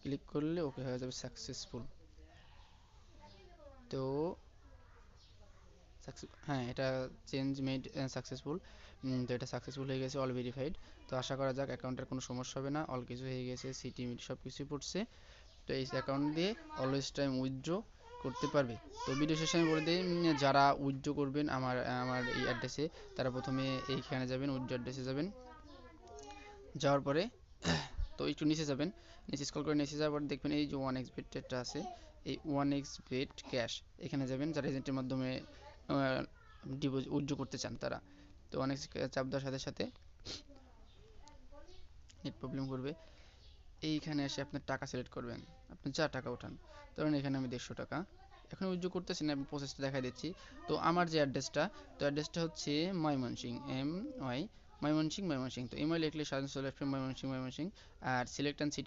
Click করলে ওকে হয়ে যাবে সাকসেসফুল। তো হ্যাঁ, এটা চেঞ্জ মেড সাকসেসফুল। তো এটা সাকসেসফুল হয়ে গেছে, অল ভেরিফাইড। তো আশা করা যাক অ্যাকাউন্টের কোনো সমস্যা হবে না, অল কিছু হয়ে গেছে, সিটি মিটি সব কিছুই পড়ছে। তো এই অ্যাকাউন্ট দিয়ে অলওয়েজ টাইম উইথড্র করতে পারবে। তো ভিডিও শেষে আমি বলে দিই, যারা উইথড্র করবেন আমার আমার এই অ্যাড্রেসে, তারা প্রথমে এইখানে যাবেন, উইথড্র অ্যাড্রেসে যাবেন। যাওয়ার পরে তো একটু নিচে যাবেন, নিচে স্ক্রল করে নিচে যাওয়ার পর দেখবেন এই যে 1xBet আছে, এই 1xBet ক্যাশ এখানে যাবেন। যারা এজেন্টের মাধ্যমে ডিপোজিট উইথড্র করতে চান তারা। তো অনেক চাপ দেওয়ার সাথে সাথে নেট প্রবলেম করবে। এইখানে এসে আপনার টাকা সিলেক্ট করবেন, আপনি যা টাকা ওঠান। ধরুন এখানে আমি 150 টাকা এখন উইথড্র করতেছি না, আমি প্রসেসটা দেখাই দিচ্ছি। তো আমার যে অ্যাড্রেসটা, তো অ্যাড্রেসটা হচ্ছে ময়মনসিং, MY ময়মনসিং। তো ইমেল লিখলে সাধারণত চলে আসবে ময়মনসিং। আর সিলেক্ট অ্যান্ড সিটি